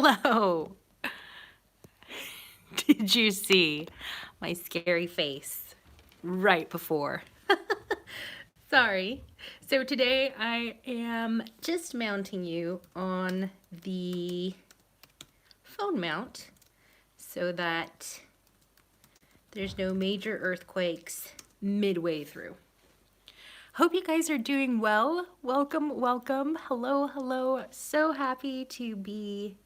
Hello. Did you see my scary face right before? Sorry. So today I am just mounting you on the phone mount so that there's no major earthquakes midway through. Hope you guys are doing well. Welcome, welcome. Hello, hello. So happy to be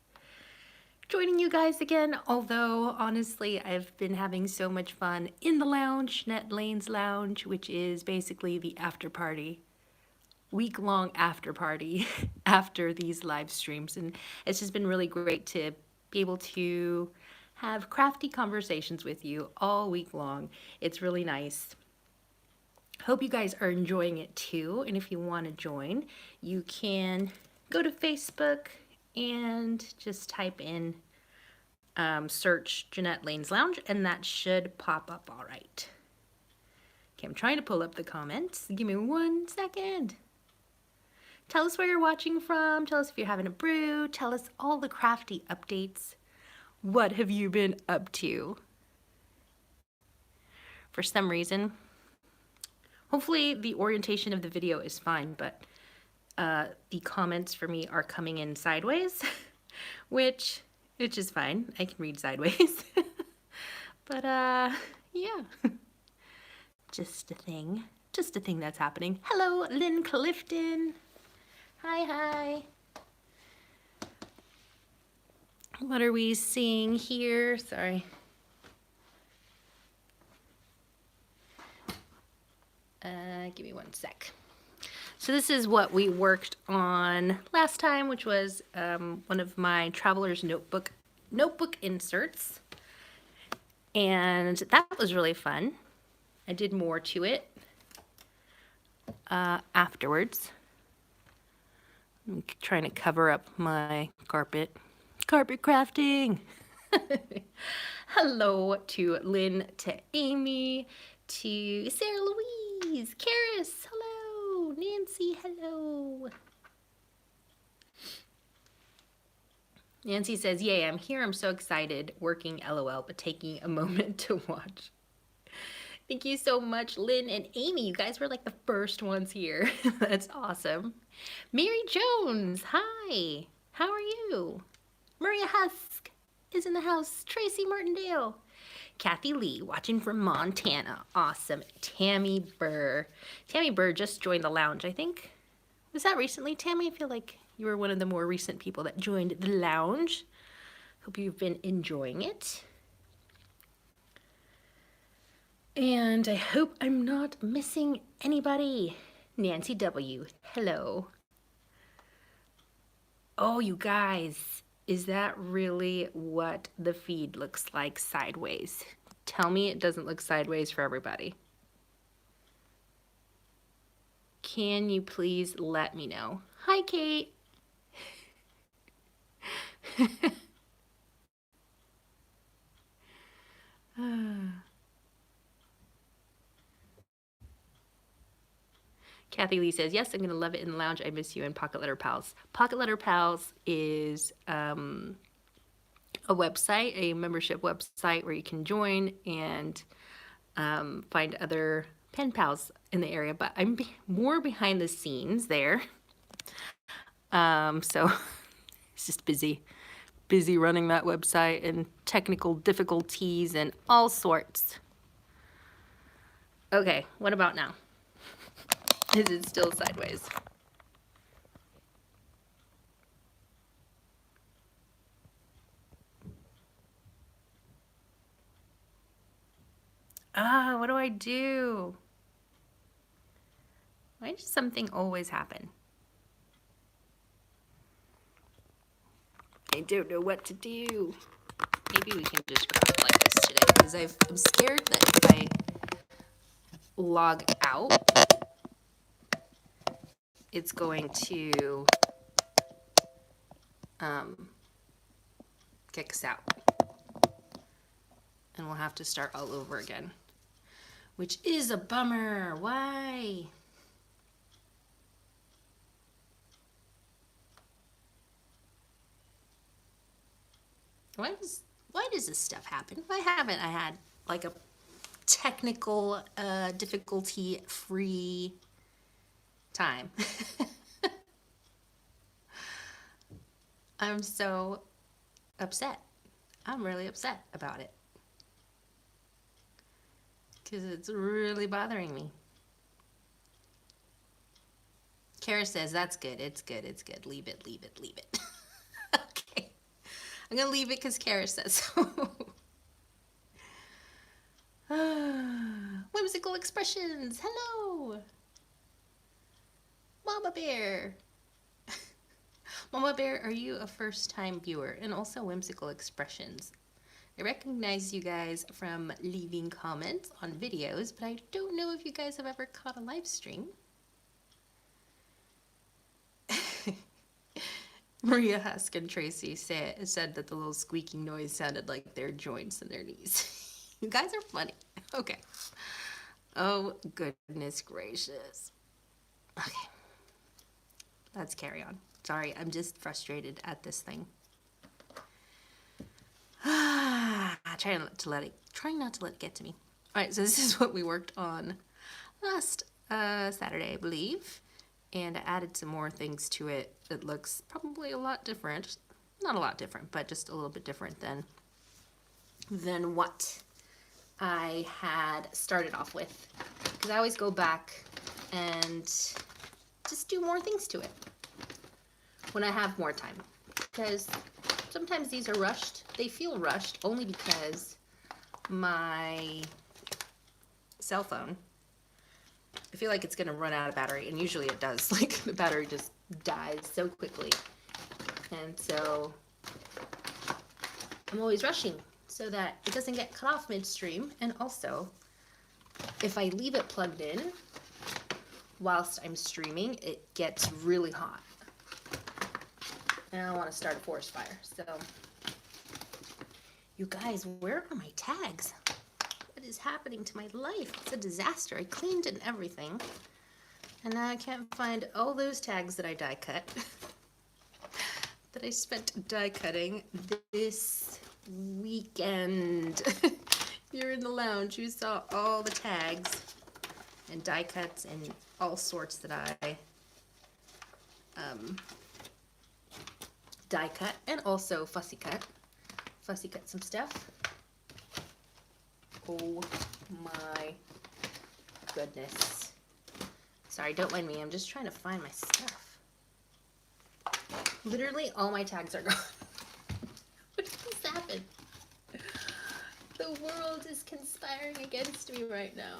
joining you guys again, although honestly I've been having so much fun in the lounge, Janette Lane's lounge, which is basically the after party, week-long after party after these live streams, and it's just been really great to be able to have crafty conversations with you all week long. It's really nice. Hope you guys are enjoying it too, and if you want to join, you can go to Facebook and just type in search Janette Lane's Lounge, and that should pop up all right. Okay, I'm trying to pull up the comments. Give me 1 second. Tell us where you're watching from. Tell us if you're having a brew. Tell us all the crafty updates. What have you been up to? For some reason, hopefully the orientation of the video is fine, but the comments for me are coming in sideways, which is fine. I can read sideways. But yeah. Just a thing that's happening. Hello, Lynn Clifton. Hi. What are we seeing here? Sorry. Give me 1 sec. So this is what we worked on last time, which was one of my traveler's notebook inserts. And that was really fun. I did more to it afterwards. I'm trying to cover up my carpet. Carpet crafting. Hello to Lynn, to Amy, to Sarah Louise, Karis, hello, Nancy, hello. Nancy says, yay, I'm here, I'm so excited, working LOL, but taking a moment to watch. Thank you so much, Lynn and Amy. You guys were like the first ones here. That's awesome. Mary Jones, hi. How are you? Maria Husk is in the house. Tracy Martindale. Kathy Lee, watching from Montana. Awesome. Tammy Burr. Tammy Burr just joined the lounge, I think. Was that recently, Tammy? I feel like you were one of the more recent people that joined the lounge. Hope you've been enjoying it. And I hope I'm not missing anybody. Nancy W, hello. Oh, you guys, is that really what the feed looks like sideways? Tell me it doesn't look sideways for everybody. Can you please let me know? Hi, Kate. Kathy Lee says, yes, I'm going to love it in the lounge. I miss you and Pocket Letter Pals. Pocket Letter Pals is a website, a membership website where you can join and find other pen pals in the area. But I'm more behind the scenes there. So it's just busy running that website and technical difficulties and all sorts. Okay, what about now? Is it still sideways? What do I do? Why does something always happen? I don't know what to do. Maybe we can just craft like this today, because I'm scared that if I log out, it's going to kick us out. And we'll have to start all over again, which is a bummer. Why? Why does this stuff happen? Why haven't I had like a technical difficulty free time? I'm so upset. I'm really upset about it because it's really bothering me. Kara says that's good. It's good. It's good. Leave it. Leave it. Leave it. Okay. I'm gonna leave it because Kara says so. Whimsical expressions. Hello, Mama Bear. Mama Bear, are you a first-time viewer? And also whimsical expressions. I recognize you guys from leaving comments on videos, but I don't know if you guys have ever caught a live stream. Maria Husk and Tracy said that the little squeaking noise sounded like their joints in their knees. You guys are funny. Okay. Oh, goodness gracious. Okay. Let's carry on. Sorry, I'm just frustrated at this thing. Trying not to let it get to me. All right, so this is what we worked on last Saturday, I believe. And I added some more things to it. It looks probably a lot different. Not a lot different, but just a little bit different than what I had started off with. Because I always go back and just do more things to it when I have more time. Because sometimes these are rushed. They feel rushed only because my cell phone, I feel like it's gonna run out of battery, and usually it does. Like, the battery just dies so quickly. And so I'm always rushing so that it doesn't get cut off midstream. And also, if I leave it plugged in whilst I'm streaming, it gets really hot. And I don't want to start a forest fire. So, you guys, where are my tags? What is happening to my life? It's a disaster. I cleaned and everything. And now I can't find all those tags that I die cut. That I spent die cutting this weekend. You're in the lounge. You saw all the tags and die cuts and all sorts that I die cut, and also fussy cut some stuff. Oh my goodness. Sorry, don't mind me. I'm just trying to find my stuff. Literally all my tags are gone. What just happened? The world is conspiring against me right now.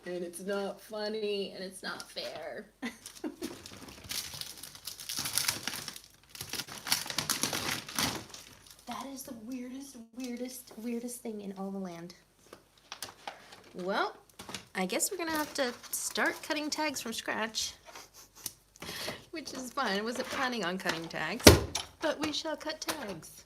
And it's not funny, and it's not fair. That is the weirdest thing in all the land. Well, I guess we're gonna have to start cutting tags from scratch. Which is fine. I wasn't planning on cutting tags, but we shall cut tags.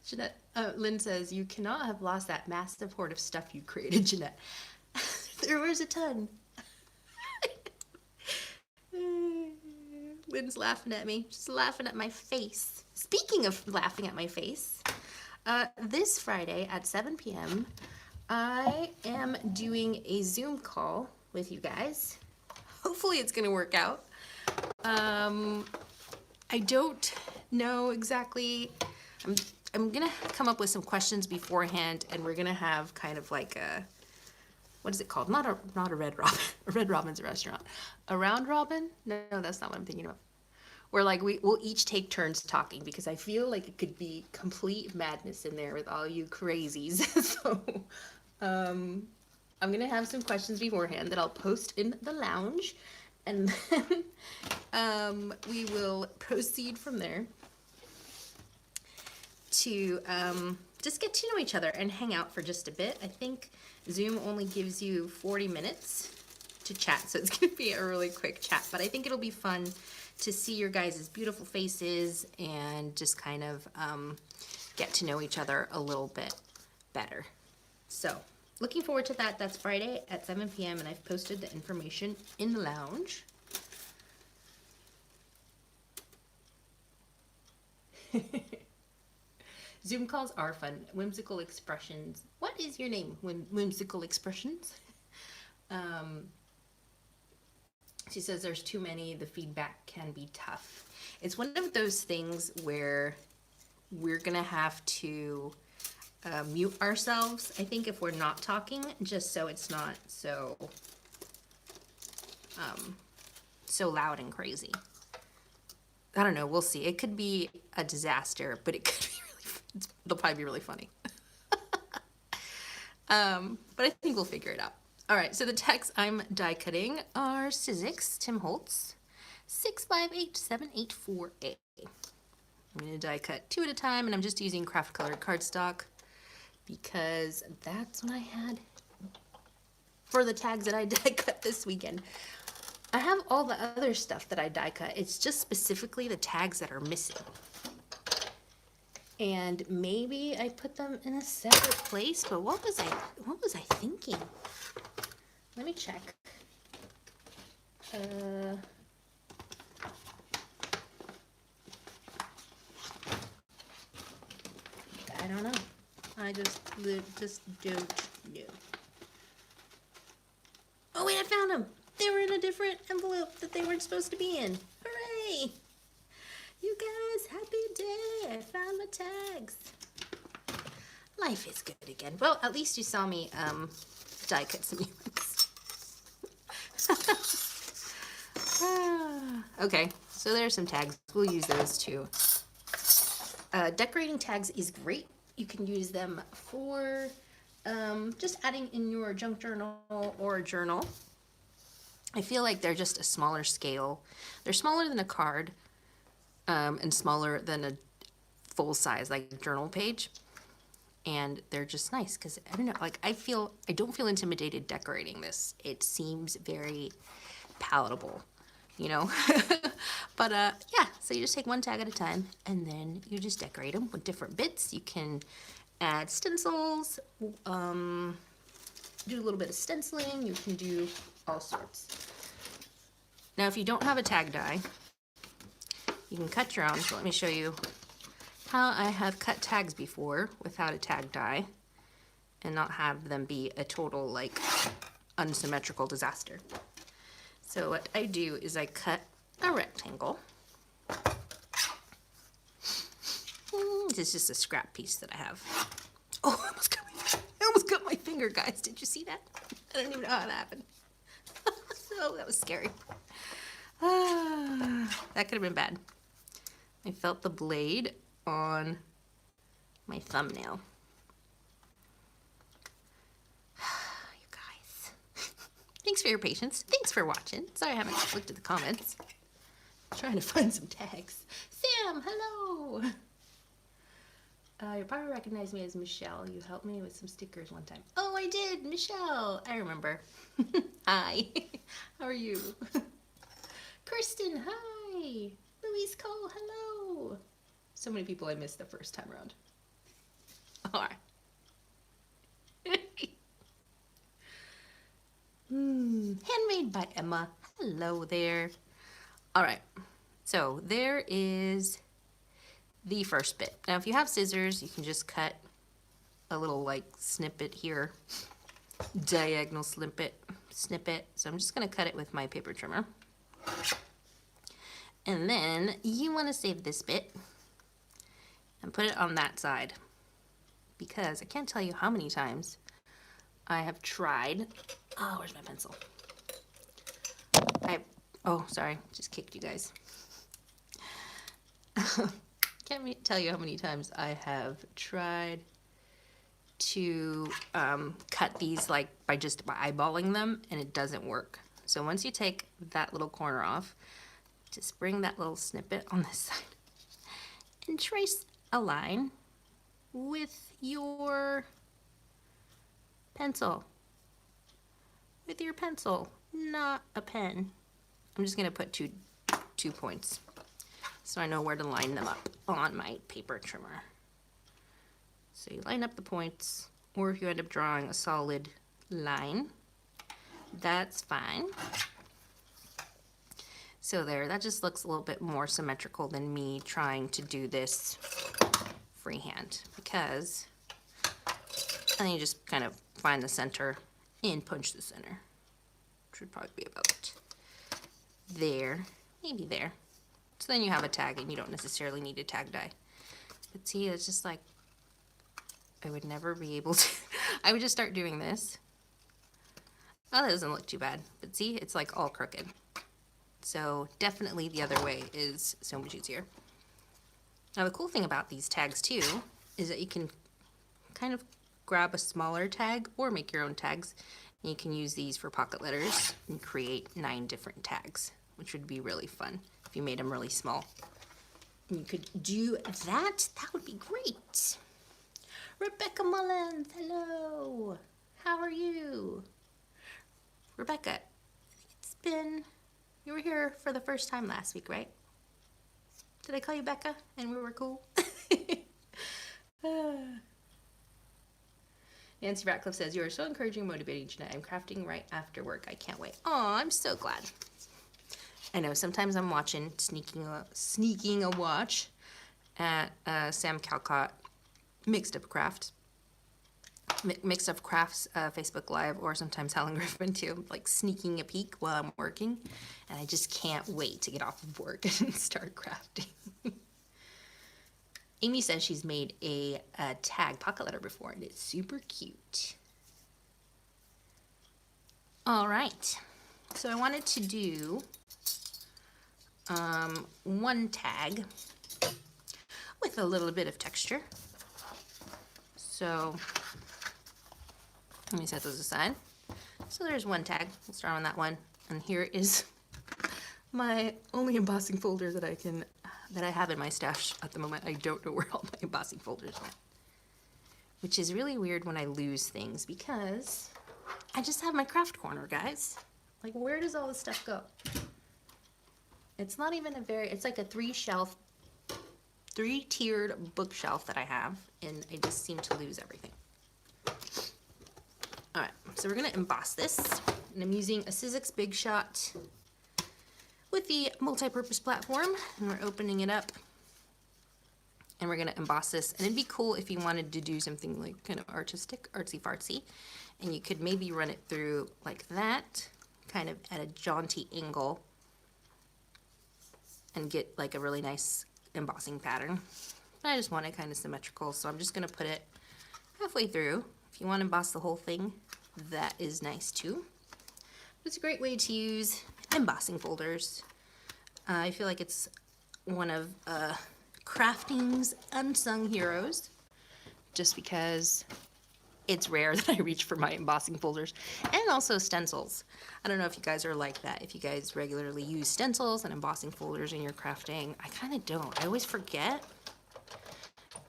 Janette, Lynn says, you cannot have lost that massive hoard of stuff you created, Janette. There was a ton. Lynn's laughing at me, just laughing at my face. Speaking of laughing at my face, this Friday at 7 p.m., I am doing a Zoom call with you guys. Hopefully it's gonna work out. I don't know exactly. I'm gonna come up with some questions beforehand, and we're gonna have kind of like a, what is it called? Not a Red Robin. A Red Robin's a restaurant. A Round Robin? No, that's not what I'm thinking of. Where like we'll each take turns talking, because I feel like it could be complete madness in there with all you crazies. So I'm gonna have some questions beforehand that I'll post in the lounge, and then we will proceed from there to just get to know each other and hang out for just a bit. I think Zoom only gives you 40 minutes to chat, so it's gonna be a really quick chat, but I think it'll be fun to see your guys' beautiful faces and just kind of get to know each other a little bit better. So looking forward to that. That's Friday at 7 p.m. and I've posted the information in the lounge. Zoom calls are fun. Whimsical expressions. What is your name? Whimsical expressions. She says there's too many. The feedback can be tough. It's one of those things where we're gonna have to mute ourselves, I think, if we're not talking, just so it's not so so loud and crazy. I don't know, we'll see. It could be a disaster, but it could be really, it'll probably be really funny. But I think we'll figure it out. All right, so the tags I'm die cutting are Sizzix Tim Holtz 6587848A. I'm gonna die cut 2 at a time, and I'm just using craft colored cardstock because that's what I had for the tags that I die cut this weekend. I have all the other stuff that I die cut. It's just specifically the tags that are missing. And maybe I put them in a separate place, but what was I thinking? Let me check. I don't know. I just don't know. Oh wait, I found them. They were in a different envelope that they weren't supposed to be in. Hooray! You guys, happy day. I found my tags. Life is good again. Well, at least you saw me die cut some yarns. Okay, so there's some tags. We'll use those too. Decorating tags is great. You can use them for just adding in your junk journal or a journal. I feel like they're just a smaller scale. They're smaller than a card and smaller than a full size like journal page. And they're just nice because I don't know, like I don't feel intimidated decorating this. It seems very palatable, you know. But yeah, so you just take one tag at a time and then you just decorate them with different bits. You can add stencils, do a little bit of stenciling. You can do all sorts. Now, if you don't have a tag die, you can cut your own. So let me show you how I have cut tags before without a tag die and not have them be a total like unsymmetrical disaster. So what I do is I cut a rectangle. This is just a scrap piece that I have. Oh, I almost cut my finger, guys. Did you see that? I don't even know how that happened. So that was scary. That could have been bad. I felt the blade on my thumbnail. You guys. Thanks for your patience. Thanks for watching. Sorry I haven't looked at the comments. Trying to find some tags. Sam, hello. You probably recognize me as Michelle. You helped me with some stickers one time. Oh, I did, Michelle. I remember. Hi. How are you? Kristen, hi. Louise Cole, hello. So many people I missed the first time around. All right. Handmade by Emma. Hello there. All right. So there is the first bit. Now, if you have scissors, you can just cut a little like snippet here. Diagonal snippet. So I'm just going to cut it with my paper trimmer. And then you want to save this bit and put it on that side, because I can't tell you how many times I have tried. Oh, where's my pencil? Oh, sorry, just kicked you guys. Can't tell you how many times I have tried to cut these like by eyeballing them, and it doesn't work. So once you take that little corner off, just bring that little snippet on this side and trace a line with your pencil. With your pencil, not a pen. I'm just gonna put two points so I know where to line them up on my paper trimmer. So you line up the points, or if you end up drawing a solid line, that's fine. So there, that just looks a little bit more symmetrical than me trying to do this freehand, because then you just kind of find the center and punch the center. Should probably be about there, maybe there. So then you have a tag and you don't necessarily need a tag die. But see, it's just like, I would never be able to, I would just start doing this. Oh, that doesn't look too bad. But see, it's like all crooked. So definitely the other way is so much easier. Now the cool thing about these tags too, is that you can kind of grab a smaller tag or make your own tags. And you can use these for pocket letters and create 9 different tags, which would be really fun if you made them really small. And you could do that. That would be great. Rebecca Mullins, hello. How are you? Rebecca, it's been, you were here for the first time last week, right? Did I call you Becca and we were cool? Nancy Ratcliffe says, you are so encouraging and motivating, Janette. I'm crafting right after work. I can't wait. Oh, I'm so glad. I know sometimes I'm watching, sneaking a watch at Sam Calcott Mixed Up Crafts Facebook Live, or sometimes Helen Griffin too, like sneaking a peek while I'm working, and I just can't wait to get off of work and start crafting. Amy says she's made a tag pocket letter before, and it's super cute. All right, so I wanted to do one tag with a little bit of texture. So let me set those aside. So there's one tag. We'll start on that one. And here is my only embossing folder that I have in my stash at the moment. I don't know where all my embossing folders went, which is really weird when I lose things, because I just have my craft corner, guys. Like, where does all this stuff go? It's not even it's like a 3-tiered bookshelf that I have, and I just seem to lose everything. All right, so we're gonna emboss this, and I'm using a Sizzix Big Shot with the multi-purpose platform, and we're opening it up, and we're gonna emboss this. And it'd be cool if you wanted to do something like kind of artistic, artsy-fartsy, and you could maybe run it through like that, kind of at a jaunty angle, and get like a really nice embossing pattern. But I just want it kind of symmetrical, so I'm just gonna put it halfway through. If you want to emboss the whole thing, that is nice too. It's a great way to use embossing folders. I feel like it's one of crafting's unsung heroes, just because it's rare that I reach for my embossing folders, and also stencils. I don't know if you guys are like that, if you guys regularly use stencils and embossing folders in your crafting. I kind of don't. I always forget.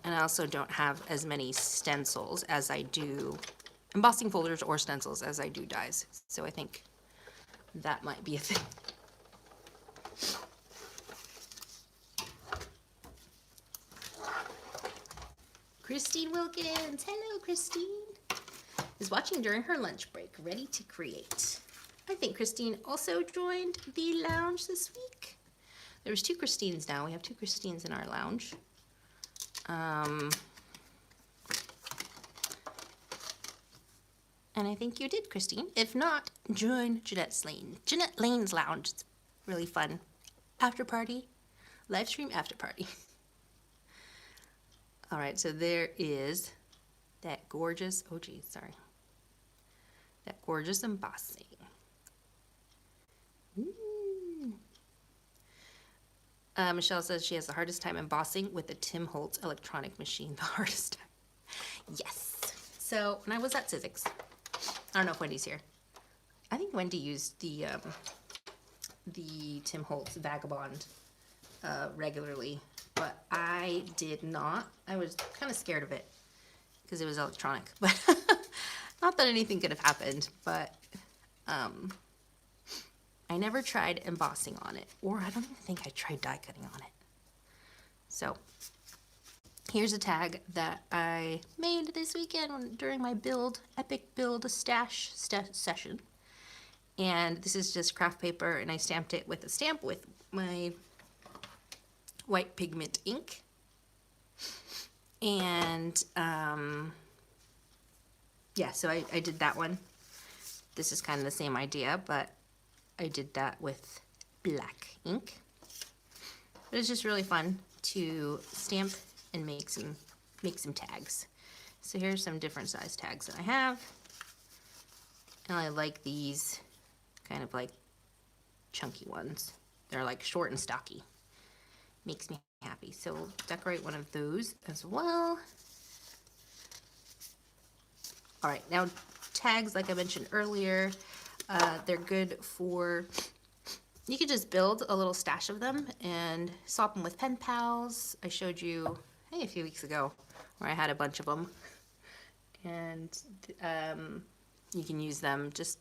And I also don't have as many stencils as I do embossing folders, or stencils as I do dies. So I think that might be a thing. Christine Wilkins, hello Christine, is watching during her lunch break, ready to create. I think Christine also joined the lounge this week. There's 2 Christines now. We have 2 Christines in our lounge. And I think you did, Christine. If not, join Janette Lane's lounge. It's really fun. After party, live stream after party. All right, so there is that gorgeous, oh geez, sorry. That gorgeous embossing. Michelle says she has the hardest time embossing with the Tim Holtz electronic machine. The hardest time. Yes. So when I was at Sizzix, I don't know if Wendy's here. I think Wendy used the Tim Holtz Vagabond regularly, but I did not. I was kind of scared of it because it was electronic, but not that anything could have happened, but I never tried embossing on it, or I don't even think I tried die cutting on it. So here's a tag that I made this weekend during my epic build stash session. And this is just craft paper, and I stamped it with a stamp with my white pigment ink. And yeah, so I did that one. This is kind of the same idea, but I did that with black ink. But it's just really fun to stamp and make some tags. So here's some different size tags that I have. And I like these kind of like chunky ones. They're like short and stocky. Makes me happy. So we'll decorate one of those as well. All right, now tags, like I mentioned earlier, they're good for, you could just build a little stash of them and swap them with pen pals. I showed you, hey, a few weeks ago where I had a bunch of them. And you can use them just,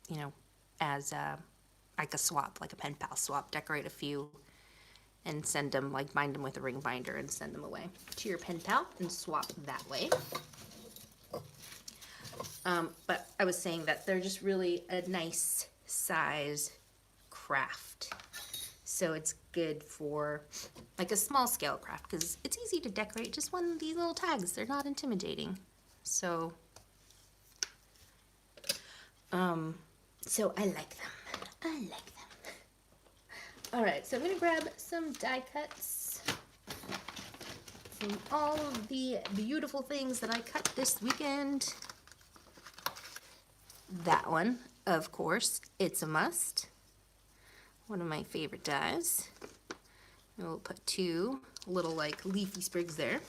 you know, as like a swap, like a pen pal swap. Decorate a few and send them, like bind them with a ring binder and send them away to your pen pal and swap that way. But I was saying that they're just really a nice size craft. So it's good for like a small scale craft because it's easy to decorate just one of these little tags. They're not intimidating. So, so I like them. I like them. All right, so I'm gonna grab some die cuts from all of the beautiful things that I cut this weekend. That one, of course, it's a must. One of my favorite dies. And we'll put two little like leafy sprigs there.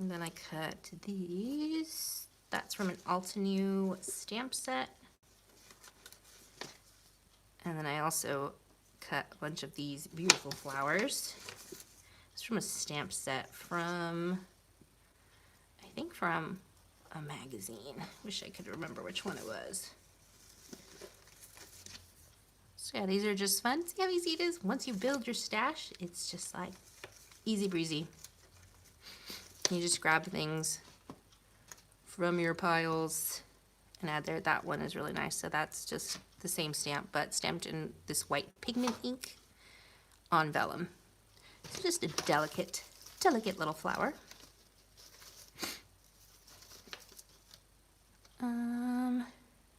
And then I cut these. That's from an Altenew stamp set. And then I also cut a bunch of these beautiful flowers. It's from a stamp set from, I think from a magazine. Wish I could remember which one it was. So yeah, these are just fun. See how easy it is? Once you build your stash, it's just like easy breezy. You just grab things from your piles and add there. That one is really nice. So that's just the same stamp, but stamped in this white pigment ink on vellum. It's just a delicate, delicate little flower.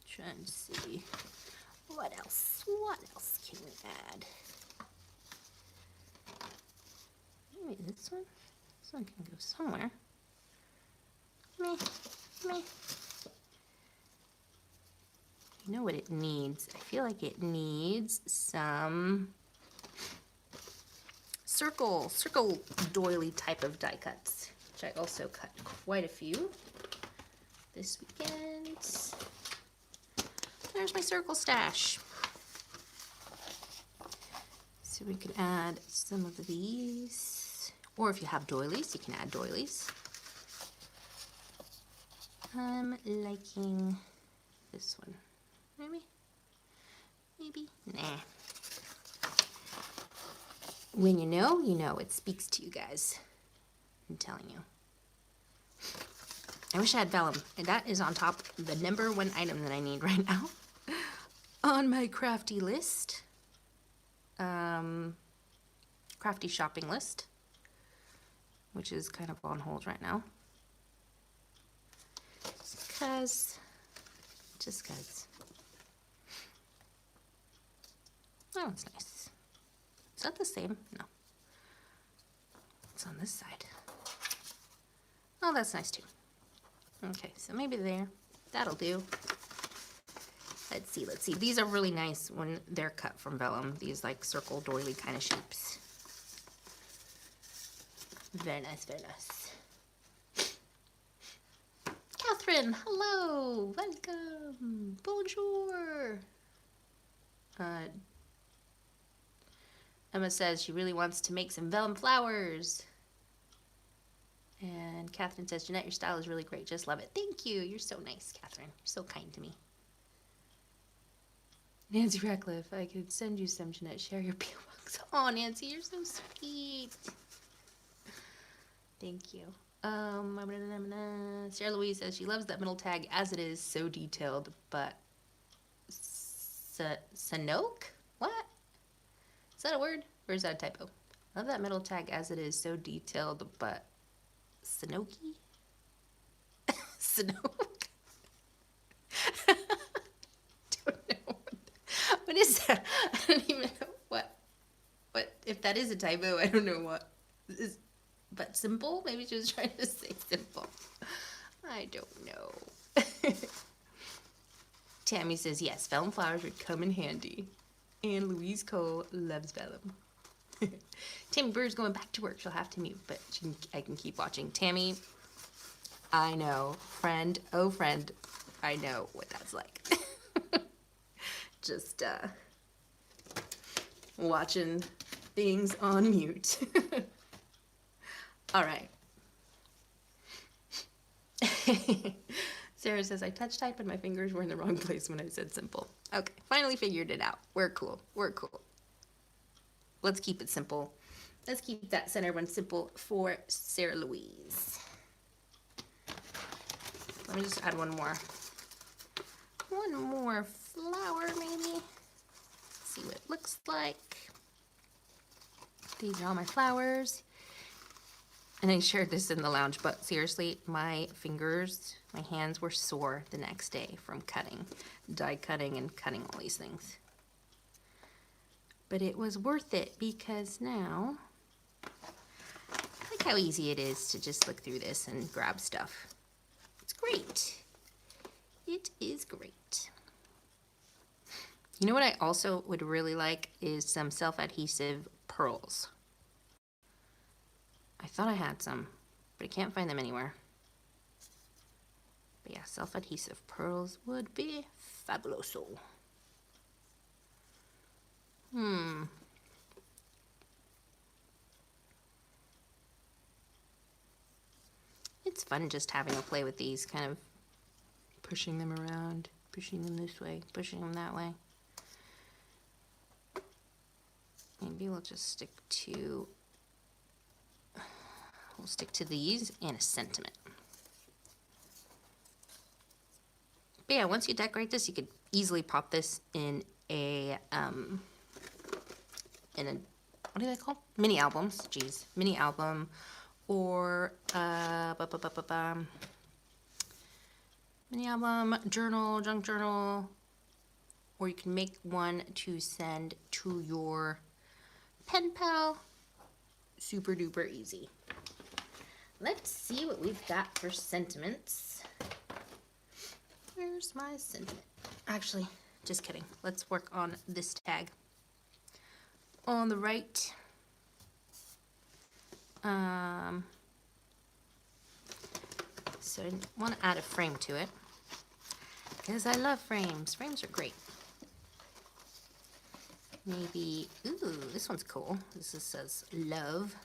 Trying to see what else can we add? Maybe this one. This one can go somewhere. Meh, meh. You know what it needs? I feel like it needs some circle doily type of die cuts, which I also cut quite a few this weekend. There's my circle stash. So we can add some of these, or if you have doilies, you can add doilies. I'm liking this one. Maybe, nah. When you know, it speaks to you guys. I'm telling you. I wish I had vellum, and that is on top, the #1 item that I need right now on my crafty list, crafty shopping list, which is kind of on hold right now, just cause. Oh, it's nice. Is that the same? No. It's on this side. Oh, that's nice too. Okay, so maybe there. That'll do. Let's see. These are really nice when they're cut from vellum. These like circle doily kind of shapes. Very nice, very nice. Catherine, hello, welcome, bonjour. Emma says she really wants to make some vellum flowers. And Catherine says, Janette, your style is really great. Just love it. Thank you. You're so nice, Catherine. You're so kind to me. Nancy Ratcliffe, I could send you some, Janette. Share your P.O. box. Oh, Nancy, you're so sweet. Thank you. Sarah Louise says she loves that middle tag as it is, so detailed, but Sanoke? What? Is that a word or is that a typo? Love that middle tag as it is, so detailed, but Sanoki? Sanoke? Don't know. What is that? I don't even know what if that is a typo, I don't know what is, but simple? Maybe she was trying to say simple. I don't know. Tammy says, yes, vellum flowers would come in handy. And Louise Cole loves vellum. Tammy Bird's going back to work. She'll have to mute, but I can keep watching. Tammy, I know. Friend, oh friend, I know what that's like. Just watching things on mute. All right. Sarah says, I touch type and my fingers were in the wrong place when I said simple. Okay, finally figured it out. We're cool. We're cool. Let's keep it simple. Let's keep that center one simple for Sarah Louise. Let me just add one more. One more flower, maybe. See what it looks like. These are all my flowers. And I shared this in the lounge, but seriously, my fingers, my hands were sore the next day from cutting, die cutting and cutting all these things. But it was worth it because now, look how easy it is to just look through this and grab stuff. It's great. It is great. You know what I also would really like is some self-adhesive pearls. I thought I had some, but I can't find them anywhere. But yeah, self-adhesive pearls would be fabuloso. It's fun just having a play with these, kind of pushing them around, pushing them this way, pushing them that way. Maybe we'll just stick to these and a sentiment. But yeah, once you decorate this, you could easily pop this in a what do they call? Mini albums. Geez, mini album, or mini album, journal, junk journal, or you can make one to send to your pen pal. Super duper easy. Let's see what we've got for sentiments. Where's my sentiment? Actually, just kidding. Let's work on this tag. On the right, so I want to add a frame to it because I love frames. Frames are great. Maybe, ooh, this one's cool. This just says love.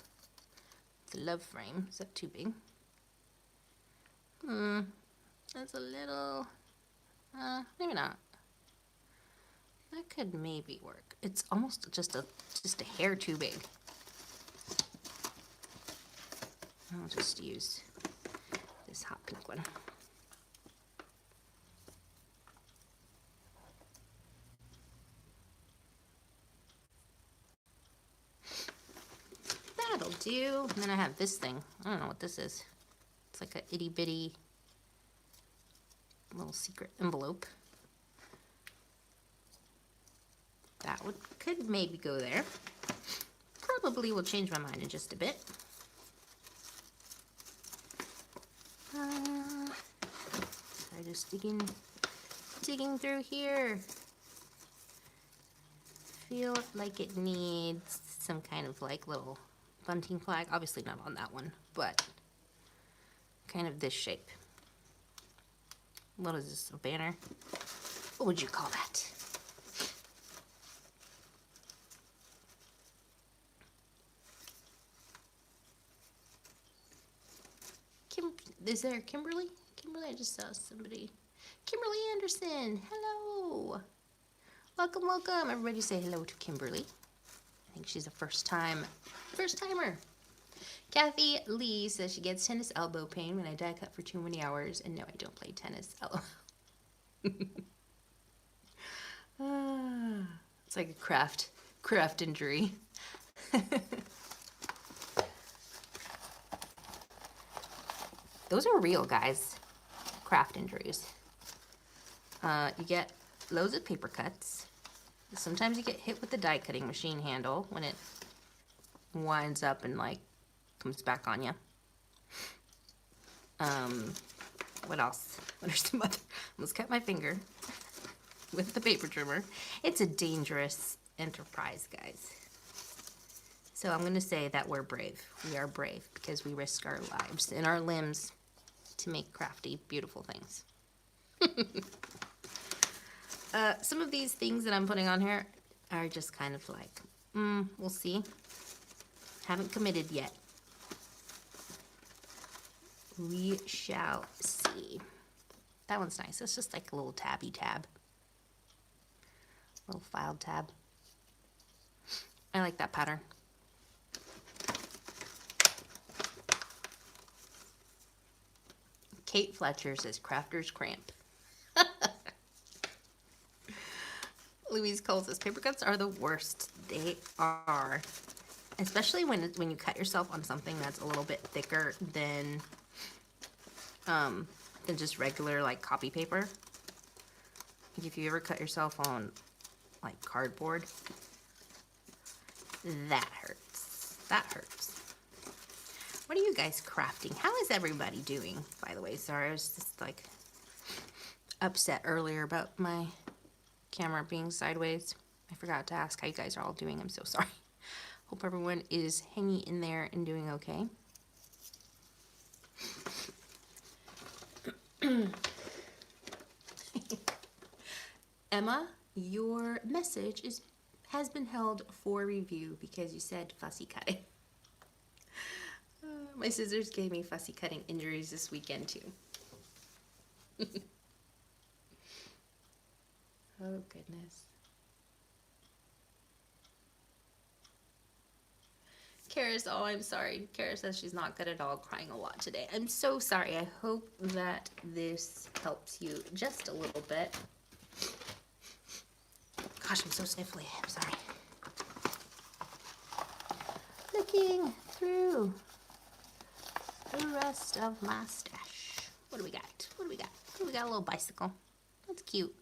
The love frame. Is that too big? That's a little, maybe not. That could maybe work. It's almost just a hair too big. I'll just use this hot pink one. That'll do. And then I have this thing. I don't know what this is. It's like a itty bitty little secret envelope. That could maybe go there. Probably will change my mind in just a bit. I just digging through here. Feel like it needs some kind of like little bunting flag. Obviously not on that one, but kind of this shape. What is this, a banner? What would you call that? Is there Kimberly? Kimberly, I just saw somebody. Kimberly Anderson, hello. Welcome, welcome. Everybody say hello to Kimberly. I think she's a first timer. Kathy Lee says she gets tennis elbow pain when I die cut for too many hours. And no, I don't play tennis. Oh. It's like a craft injury. Those are real, guys. Craft injuries. You get loads of paper cuts. Sometimes you get hit with the die cutting machine handle when it winds up and like comes back on you. What else? What are some other? Almost cut my finger with the paper trimmer. It's a dangerous enterprise, guys. So I'm gonna say that we're brave. We are brave because we risk our lives and our limbs to make crafty, beautiful things. Some of these things that I'm putting on here are just kind of like, we'll see. Haven't committed yet. We shall see. That one's nice. It's just like a little tabby tab. Little filed tab. I like that pattern. Kate Fletcher says crafter's cramp. Louise Cole says paper cuts are the worst. They are. Especially when you cut yourself on something that's a little bit thicker than just regular like copy paper. Like if you ever cut yourself on like cardboard, that hurts. That hurts. What are you guys crafting? How is everybody doing, by the way? Sorry, I was just like upset earlier about my camera being sideways. I forgot to ask how you guys are all doing. I'm so sorry. Hope everyone is hanging in there and doing okay. Emma, your message has been held for review because you said fussy cutting. My scissors gave me fussy cutting injuries this weekend too. Oh goodness. Kara's, oh, I'm sorry. Kara says she's not good at all, crying a lot today. I'm so sorry. I hope that this helps you just a little bit. Gosh, I'm so sniffly. I'm sorry. Looking through the rest of my stash. What do we got? What do we got? Oh, we got a little bicycle. That's cute.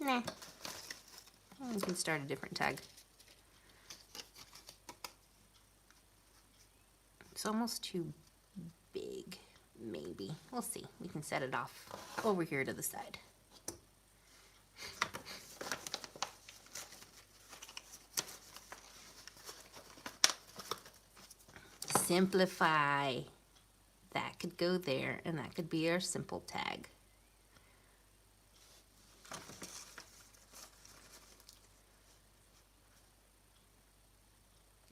Nah. We can start a different tag. It's almost too big, maybe. We'll see. We can set it off over here to the side. Simplify. That could go there, and that could be our simple tag.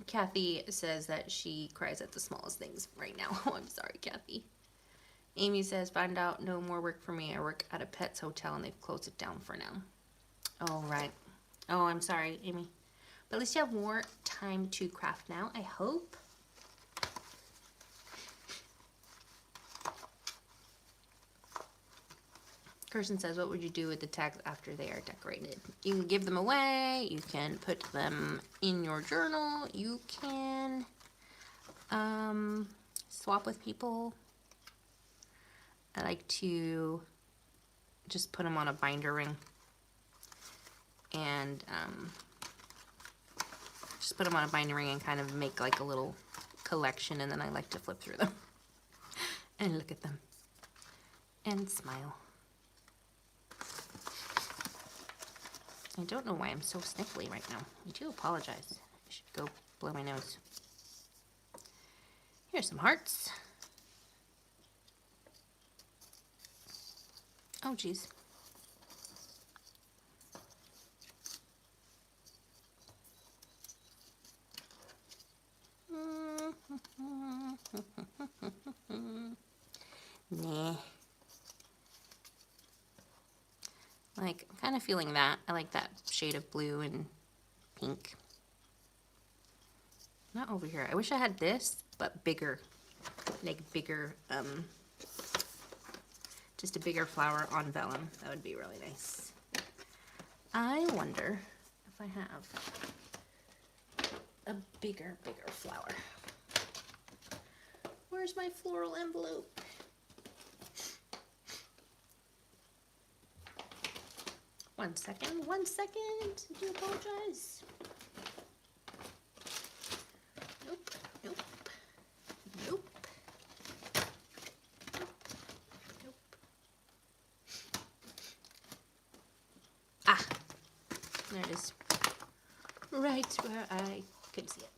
Kathy says that she cries at the smallest things right now. Oh, I'm sorry, Kathy. Amy says, find out no more work for me. I work at a pet's hotel and they've closed it down for now. Oh, right. Oh, I'm sorry, Amy. But at least you have more time to craft now, I hope. Kirsten says, what would you do with the tags after they are decorated? You can give them away. You can put them in your journal. You can swap with people. I like to just put them on a binder ring and just put them on a binder ring and kind of make like a little collection, and then I like to flip through them and look at them and smile. I don't know why I'm so sniffly right now. I do apologize. I should go blow my nose. Here's some hearts. Oh, geez. Nah. Like, I'm kind of feeling that. I like that shade of blue and pink. not over here. I wish I had this, but bigger, like bigger, just a bigger flower on vellum. That would be really nice. I wonder if I have a bigger flower. Where's my floral envelope? One second, I do apologize. Nope, nope, nope, nope. Ah, there it is. Right where I could see it.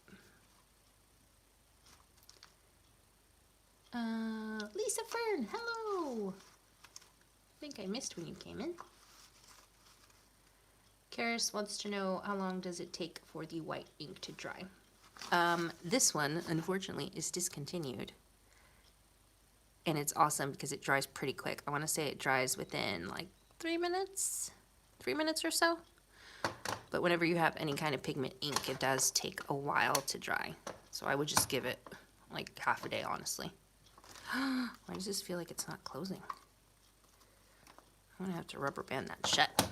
Lisa Fern, hello! I think I missed when you came in. Karis wants to know, how long does it take for the white ink to dry? This one, unfortunately, is discontinued. And it's awesome because it dries pretty quick. I want to say it dries within like 3 minutes? 3 minutes or so? But whenever you have any kind of pigment ink, it does take a while to dry. So I would just give it like half a day, honestly. Why does this feel like it's not closing? I'm gonna have to rubber band that shut.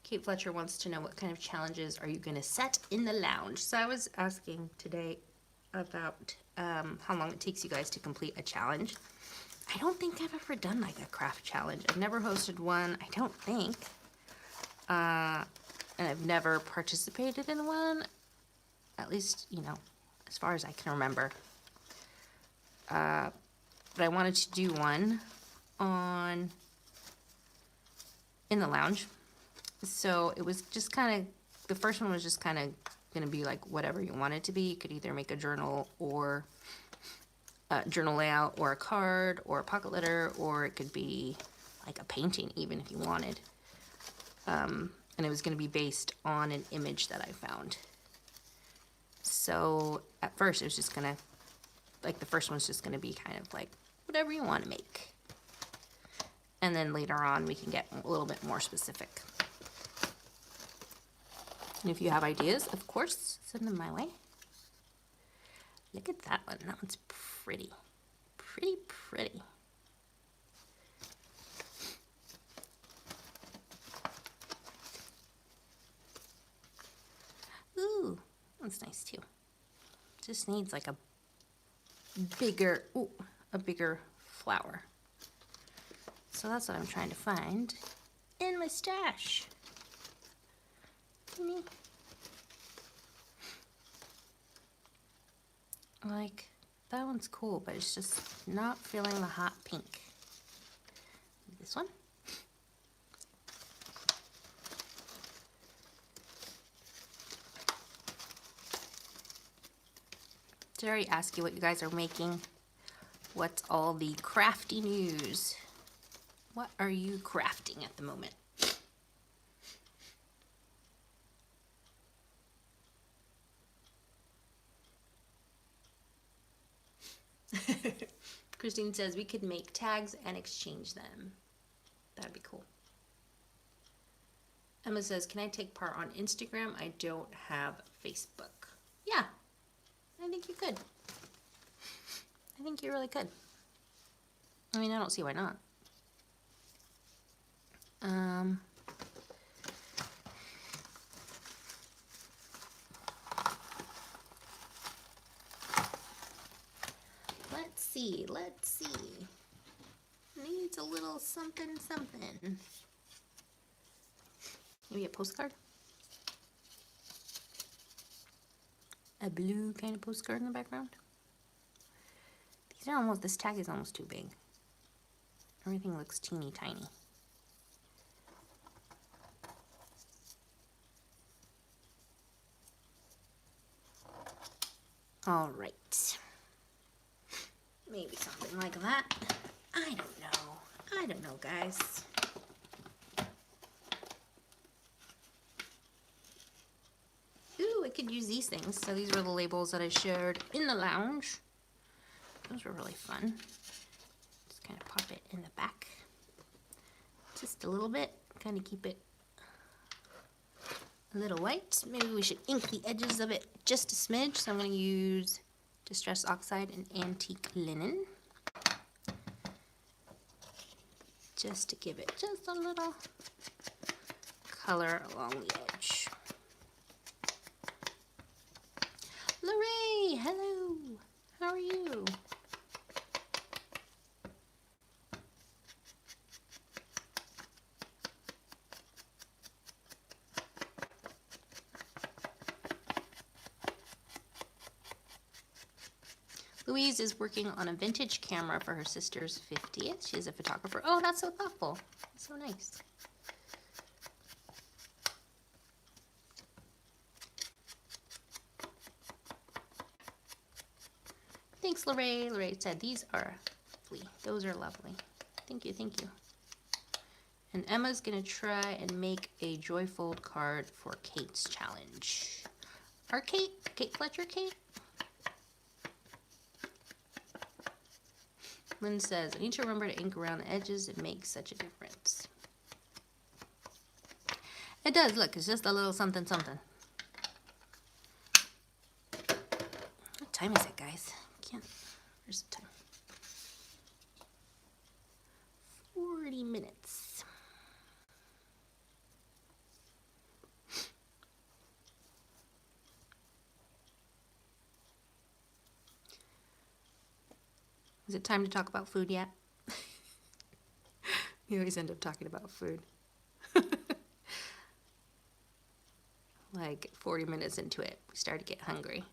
Kate Fletcher wants to know, what kind of challenges are you gonna set in the lounge? So I was asking today about how long it takes you guys to complete a challenge. I don't think I've ever done like a craft challenge. I've never hosted one, I don't think. And I've never participated in one. At least, you know, as far as I can remember. But I wanted to do one in the lounge. So it was just kind of, the first one was just kind of going to be like whatever you want it to be. You could either make a journal or a journal layout or a card or a pocket letter, or it could be like a painting even if you wanted. And it was going to be based on an image that I found. So at first it was just gonna, like the first one's just gonna be kind of like whatever you want to make. And then later on we can get a little bit more specific. And if you have ideas, of course, send them my way. Look at that one. That one's pretty. Pretty, pretty. Ooh, that's nice too. Just needs like a bigger flower. So that's what I'm trying to find in my stash. Like, that one's cool, but it's just not feeling the hot pink. This one. Did I already ask you what you guys are making? What's all the crafty news? What are you crafting at the moment? Christine says we could make tags and exchange them. That'd be cool. Emma says, can I take part on Instagram? I don't have Facebook. Yeah, I think you could. I think you really could. I mean, I don't see why not. Let's see. Needs a little something. Maybe a postcard? A blue kind of postcard in the background? These are almost, this tag is almost too big. Everything looks teeny tiny. All right. Maybe something like that. I don't know, guys. Ooh, I could use these things. So these were the labels that I shared in the lounge. Those were really fun. Just kind of pop it in the back. Just a little bit. Kind of keep it a little white. Maybe we should ink the edges of it just a smidge. So I'm going to use Distress Oxide and Antique Linen. Just to give it just a little color along the edge. Lorraine, hello. How are you? Louise is working on a vintage camera for her sister's 50th. She's a photographer. Oh, that's so thoughtful. That's so nice. Thanks, Lorraine. Lorraine said these are lovely. Those are lovely. Thank you, thank you. And Emma's gonna try and make a joyfold card for Kate's challenge. Our Kate Fletcher, Kate? Lynn says, I need to remember to ink around the edges. It makes such a difference. It does, look, it's just a little something something. What time is it, guys? Where's the time? 40 minutes. Is it time to talk about food yet? We always end up talking about food. Like 40 minutes into it, we start to get hungry.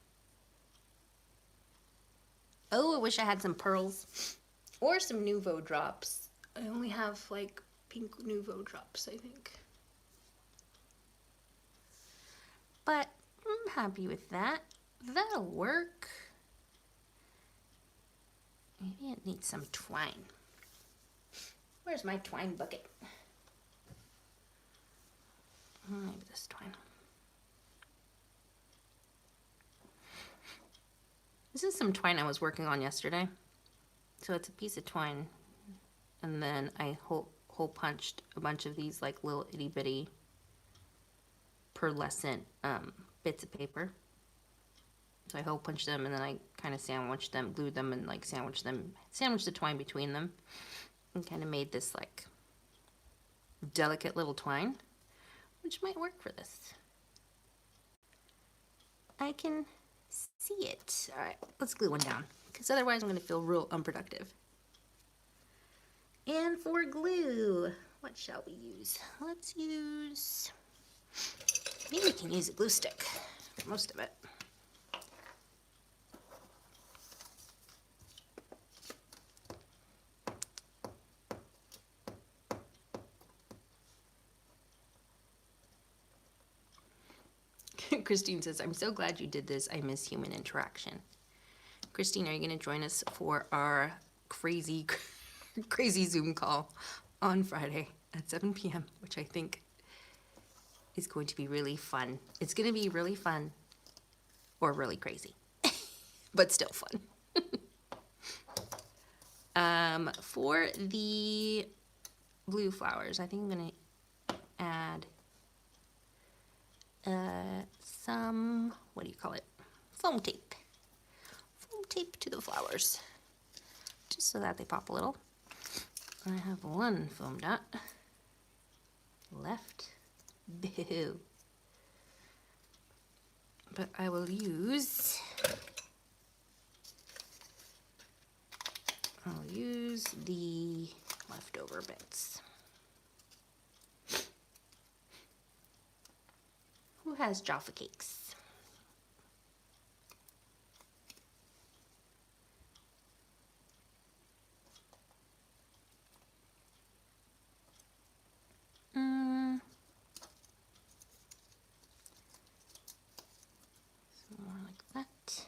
Oh, I wish I had some pearls or some Nouveau drops. I only have like pink Nouveau drops, I think. But I'm happy with that. That'll work. Maybe it needs some twine. Where's my twine bucket? Maybe this twine. This is some twine I was working on yesterday. So it's a piece of twine. And then I hole punched a bunch of these like little itty bitty pearlescent bits of paper. So I hole punched them and then I kind of sandwiched them, glued them and like sandwiched the twine between them. And kind of made this like delicate little twine, which might work for this. I can see it. All right, let's glue one down because otherwise I'm going to feel real unproductive. And for glue, what shall we use? Let's use, maybe we can use a glue stick for most of it. Christine says, I'm so glad you did this. I miss human interaction. Christine, are you going to join us for our crazy Zoom call on Friday at 7 p.m., which I think is going to be really fun. It's going to be really fun or really crazy, but still fun. For the blue flowers, I think I'm going to add some, what do you call it? Foam tape. Foam tape to the flowers, just so that they pop a little. I have one foam dot left. Boo. But I will use, I'll use the leftover bits. Who has Jaffa cakes? More like that.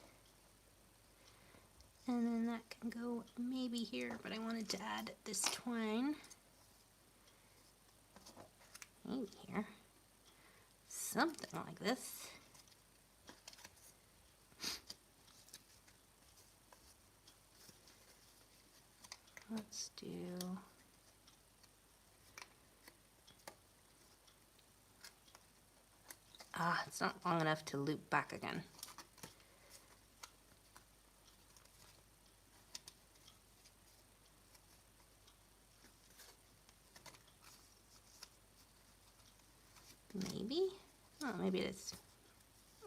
And then that can go maybe here, but I wanted to add this twine. Maybe here. Something like this. Let's do It's not long enough to loop back again. Maybe? Oh, maybe it is.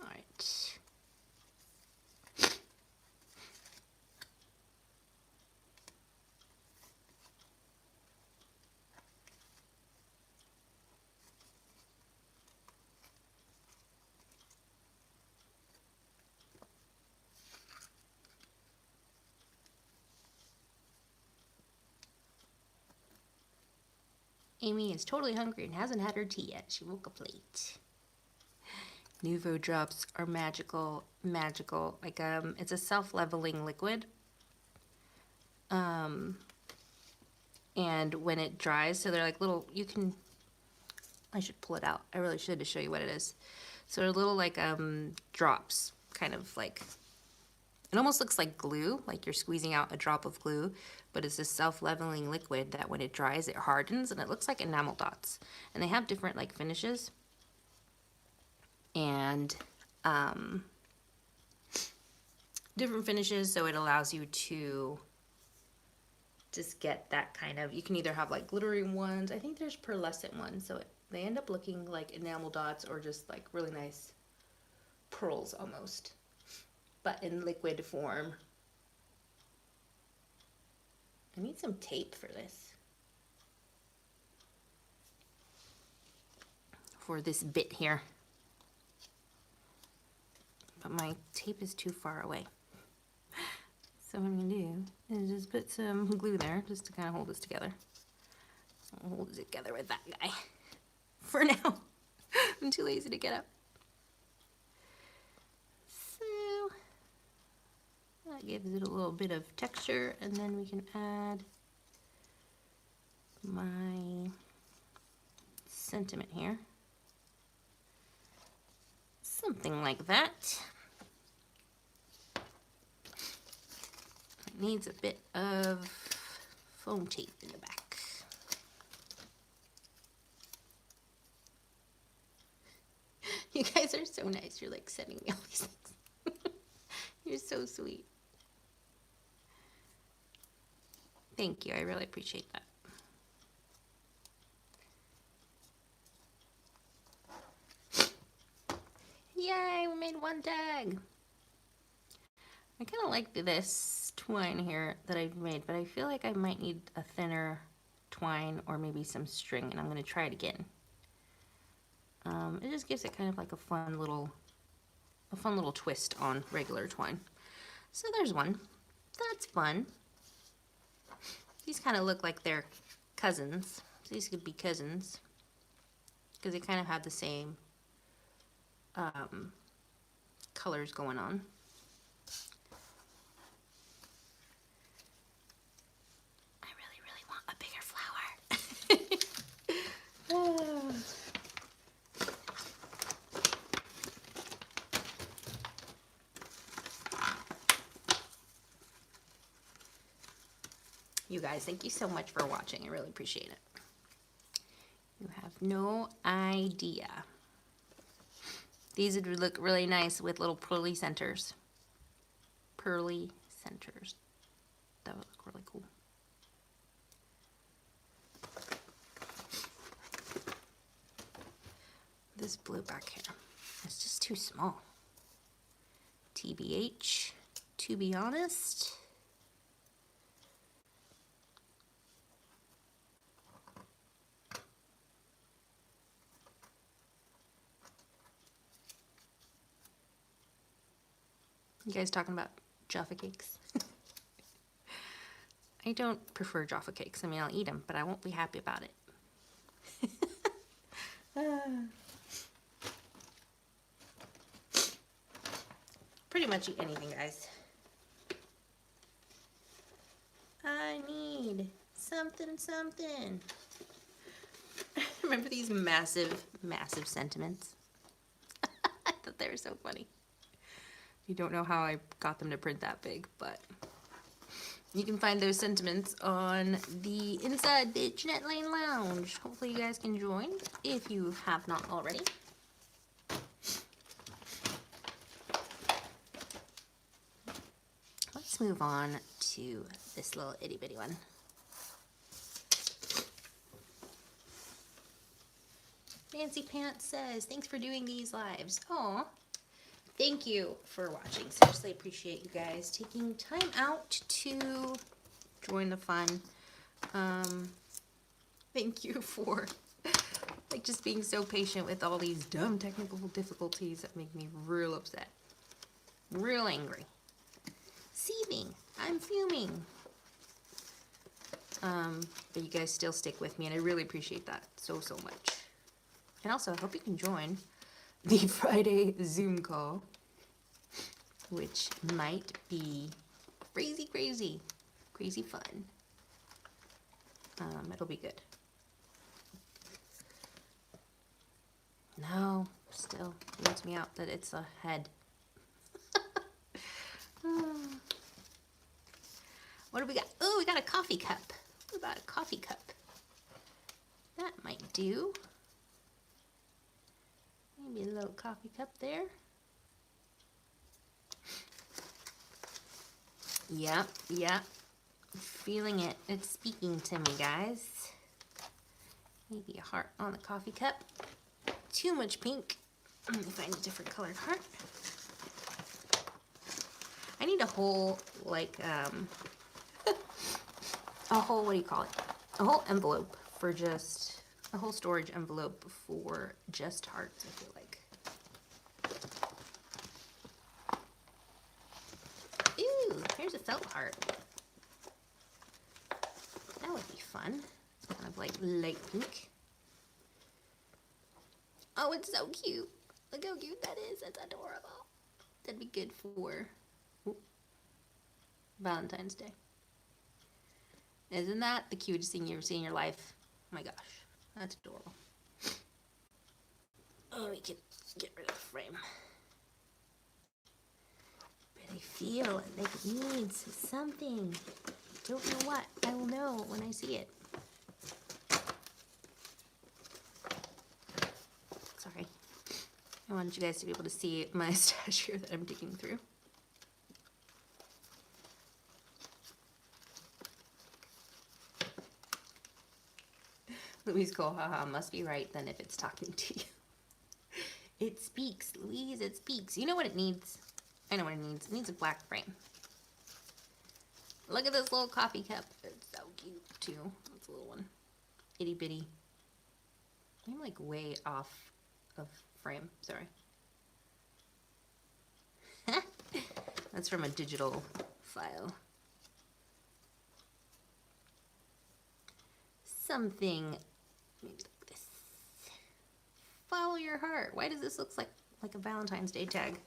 All right. Amy is totally hungry and hasn't had her tea yet. She woke up late. Nuvo drops are magical, magical. Like, it's a self-leveling liquid. And when it dries, so they're like little, I should pull it out. I really should to show you what it is. So they're little like, drops, kind of like, it almost looks like glue, like you're squeezing out a drop of glue, but it's this self-leveling liquid that when it dries, it hardens and it looks like enamel dots. And they have different like finishes. And different finishes, so it allows you to just get that kind of, you can either have like glittery ones, I think there's pearlescent ones, so they end up looking like enamel dots or just like really nice pearls almost, but in liquid form. I need some tape for this, for this bit here. But my tape is too far away. So what I'm gonna do is just put some glue there just to kind of hold this together. I'll hold it together with that guy for now. I'm too lazy to get up. So that gives it a little bit of texture, and then we can add my sentiment here. Something like that. It needs a bit of foam tape in the back. You guys are so nice. You're like sending me all these things. You're so sweet. Thank you. I really appreciate that. Yay, we made one tag. I kind of like this twine here that I've made, but I feel like I might need a thinner twine or maybe some string, and I'm going to try it again. It just gives it kind of like a fun little twist on regular twine. So there's one. That's fun. These kind of look like they're cousins. So these could be cousins because they kind of have the same colors going on. I really want a bigger flower. Oh. You guys, thank you so much for watching. I really appreciate it. You have no idea. These would look really nice with little pearly centers. Pearly centers. That would look really cool. This blue back here, it's just too small. TBH, to be honest. You guys talking about Jaffa cakes? I don't prefer Jaffa cakes. I mean, I'll eat them, but I won't be happy about it. Pretty much eat anything, guys. I need something. Remember these massive sentiments? I thought they were so funny. You don't know how I got them to print that big, but you can find those sentiments on the inside the Janette Lane Lounge. Hopefully you guys can join if you have not already. let's move on to this little itty bitty one. Fancy Pants says, thanks for doing these lives. Aw, thank you for watching. Seriously appreciate you guys taking time out to join the fun. Thank you for like just being so patient with all these dumb technical difficulties that make me real upset. Real angry. Seething. I'm fuming. But you guys still stick with me, and I really appreciate that so much. And also, I hope you can join the Friday Zoom call, which might be crazy fun. It'll be good. No, still weirds me out that it's a head. What do we got? Oh, we got a coffee cup. What about a coffee cup? That might do. Maybe a little coffee cup there. Yep. Feeling it. It's speaking to me, guys. Maybe a heart on the coffee cup. Too much pink. Let me find a different colored heart. I need a whole, like, a whole, what do you call it? A whole envelope for just, a whole storage envelope for just hearts, I feel like. Ooh, here's a felt heart. That would be fun. It's kind of like light pink. Oh, it's so cute. Look how cute that is. That's adorable. That'd be good for Valentine's Day. Isn't that the cutest thing you ever see in your life? Oh my gosh, that's adorable. Oh, we can get rid of the frame. But I feel like it needs something. Don't know what. I will know when I see it. Sorry. I wanted you guys to be able to see my stash here that I'm digging through. Louise Cole, haha, must be right then if it's talking to you. It speaks, Louise, it speaks. You know what it needs? I know what it needs. It needs a black frame. Look at this little coffee cup. It's so cute, too. It's a little one. Itty bitty. I'm like way off of frame. Sorry. That's from a digital file. Something maybe like this. Follow your heart. Why does this look like a Valentine's Day tag?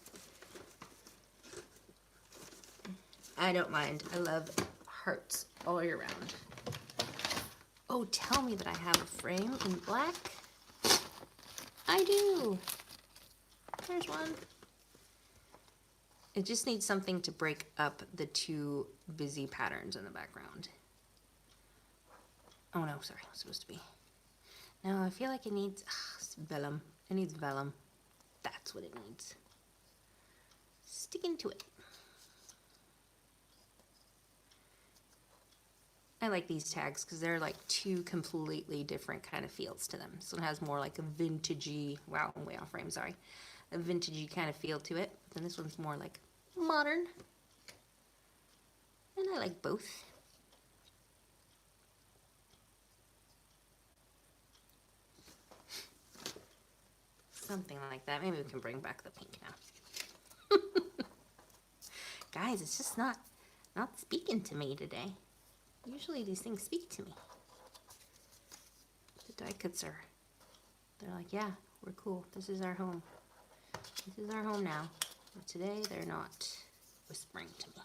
I don't mind. I love hearts all year round. Oh, tell me that I have a frame in black. I do. There's one. It just needs something to break up the two busy patterns in the background. Oh no, sorry, it was supposed to be. No, I feel like it needs vellum. It needs vellum. That's what it needs. Stick into it. I like these tags because they're like two completely different kind of feels to them. So it has more like a vintagey, wow, I'm way off frame, sorry. A vintagey kind of feel to it. Then this one's more like modern. And I like both. Something like that. Maybe we can bring back the pink now. Guys, it's just not speaking to me today. Usually these things speak to me. The die cuts they're like, yeah, we're cool. This is our home. This is our home now. But today they're not whispering to me.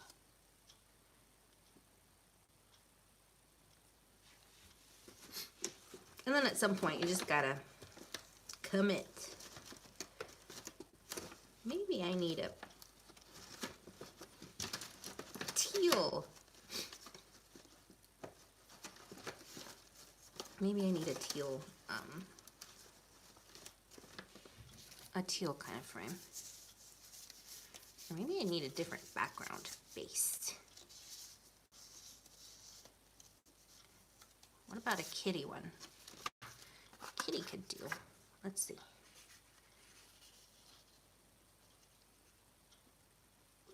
And then at some point you just gotta commit. Maybe I need a teal. Maybe I need a teal kind of frame. Or maybe I need a different background base. about a kitty one? Kitty could do. Let's see.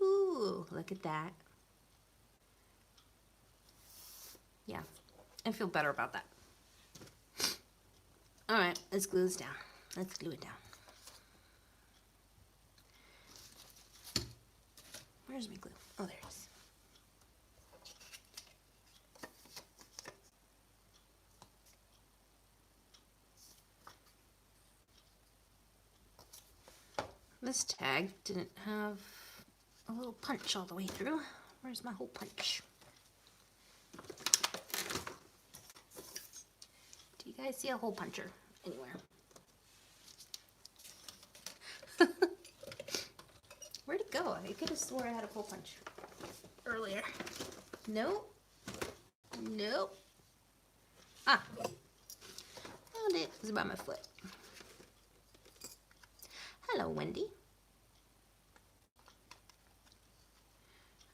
Ooh, look at that. Yeah, I feel better about that. All right, let's glue this down. Let's glue it down. Where's my glue? Oh, there it is. This tag didn't have a little punch all the way through. Where's my hole punch? Do you guys see a hole puncher anywhere? Where'd it go? I could have swore I had a hole punch earlier. Nope. Nope. Ah. Found it. It was about my foot. Hello, Wendy.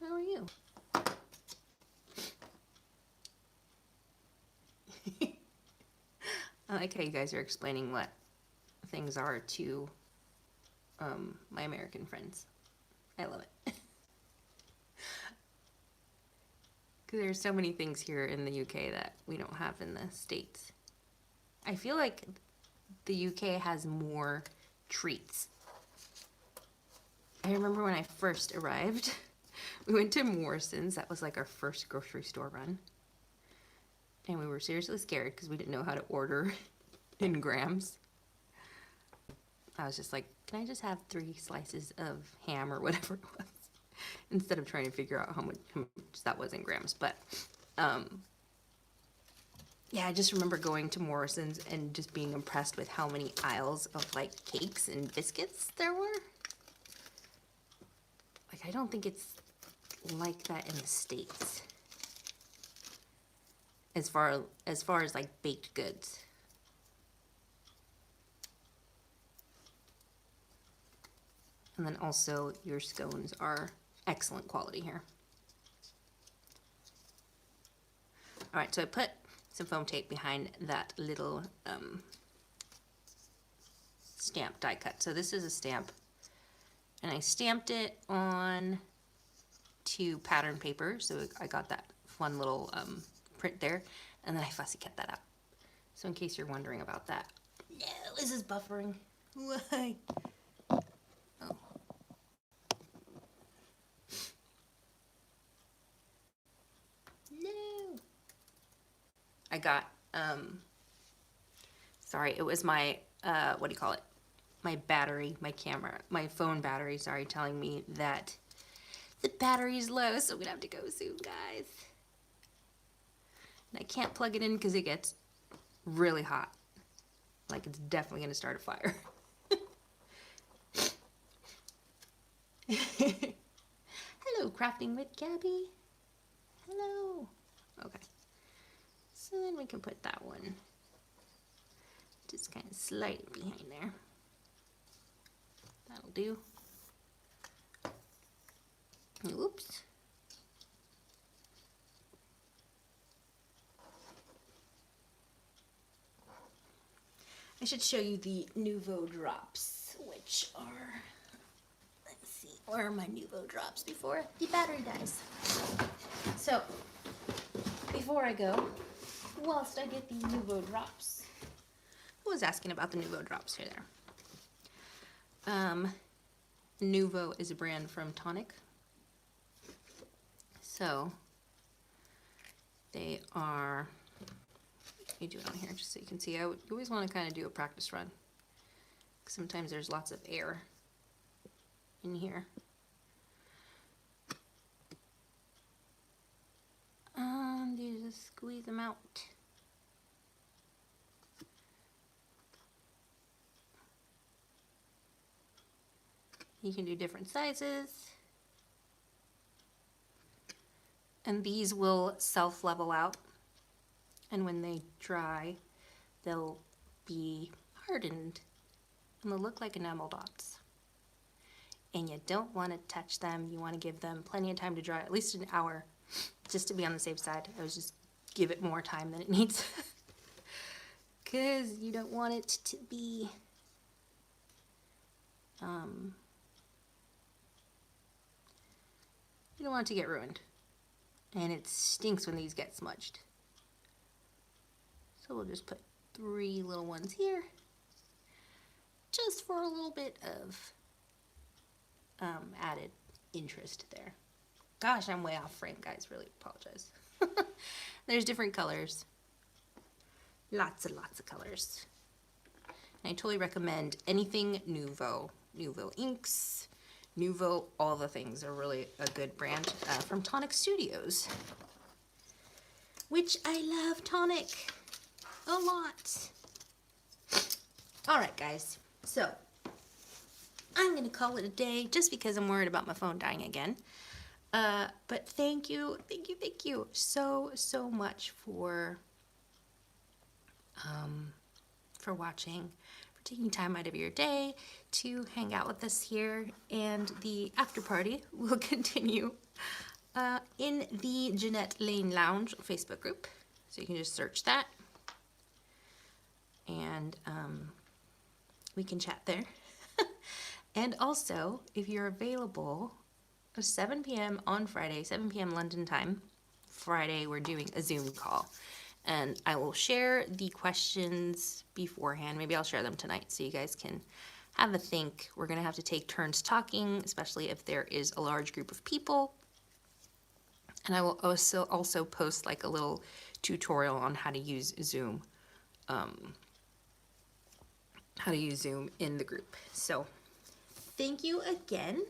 How are you? I like how you guys are explaining what things are to my American friends. I love it. Because there's so many things here in the UK that we don't have in the States. I feel like the UK has more treats. I remember when I first arrived, we went to Morrison's. That was like our first grocery store run. And we were seriously scared because we didn't know how to order in grams. I was just like, can I just have 3 slices of ham or whatever it was? Instead of trying to figure out how much that was in grams. But yeah, I just remember going to Morrison's and just being impressed with how many aisles of like cakes and biscuits there were. Like, I don't think it's like that in the States. As far as like baked goods. And then also your scones are excellent quality here. All right, so I put some foam tape behind that little stamp die cut. So this is a stamp, and I stamped it on to pattern paper. So I got that fun little print there, and then I fussy cut that up. So in case you're wondering about that. No, this is buffering. Why? Oh. No. I got, sorry, it was my, what do you call it? My battery, my camera, my phone battery, sorry, telling me that the battery's low, so I'm gonna have to go soon, guys. And I can't plug it in because it gets really hot. Like, it's definitely gonna start a fire. Hello, Crafting with Gabby. Hello. Okay. So then we can put that one just kind of slightly behind there. That'll do. Oops. I should show you the Nouveau drops, which are, let's see, where are my Nouveau drops before the battery dies? So, before I go, whilst I get the Nouveau drops, who was asking about the Nouveau drops here there? Nouveau is a brand from Tonic. So, they are, let me do it on here just so you can see. I always want to kind of do a practice run, because sometimes there's lots of air in here. And you just squeeze them out. You can do different sizes. And these will self-level out. And when they dry, they'll be hardened. And they'll look like enamel dots. And you don't want to touch them. You want to give them plenty of time to dry, at least an hour, just to be on the safe side. I was just give it more time than it needs. Because you don't want it to be you don't want it to get ruined. And it stinks when these get smudged. So we'll just put 3 little ones here, just for a little bit of added interest there. Gosh, I'm way off frame, guys. Really apologize. There's different colors. Lots and lots of colors. And I totally recommend anything Nuvo. Nuvo inks, Nuvo, all the things are really a good brand from Tonic Studios. Which I love Tonic a lot. Alright guys, so I'm going to call it a day just because I'm worried about my phone dying again. But thank you so much for watching, for taking time out of your day to hang out with us here, and the after party will continue in the Janette Lane Lounge Facebook group. So you can just search that, and we can chat there. And also, if you're available, 7 p.m. on Friday, 7 p.m. London time, Friday, we're doing a Zoom call. And I will share the questions beforehand. Maybe I'll share them tonight so you guys can have a think. We're going to have to take turns talking, especially if there is a large group of people. And I will also post like a little tutorial on how to use Zoom. How to use Zoom in the group. So thank you again,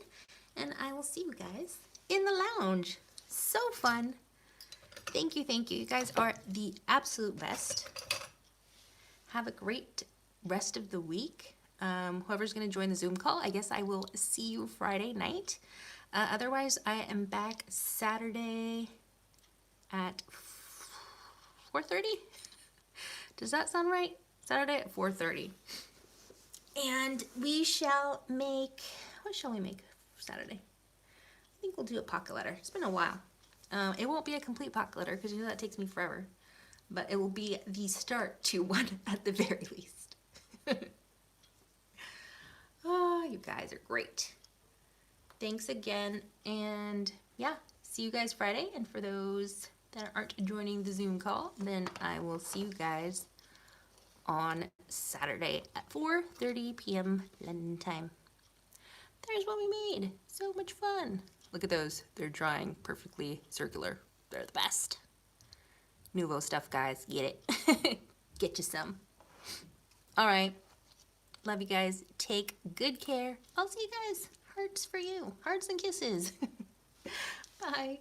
and I will see you guys in the lounge. So fun. Thank you. You guys are the absolute best. Have a great rest of the week. Whoever's going to join the Zoom call, I guess I will see you Friday night. Otherwise, I am back Saturday at 4:30. Does that sound right? Saturday at 4:30. And we shall make, what shall we make for Saturday? I think we'll do a pocket letter. It's been a while. It won't be a complete pocket letter because you know that takes me forever. But it will be the start to one at the very least. Oh, you guys are great. Thanks again. And yeah, see you guys Friday. And for those that aren't joining the Zoom call, then I will see you guys on Saturday at 4:30 p.m. London time. There's what we made. So much fun. Look at those. They're drying perfectly circular. They're the best. Nuvo stuff, guys. Get it. Get you some. All right. Love you guys. Take good care. I'll see you guys. Hearts for you. Hearts and kisses. Bye.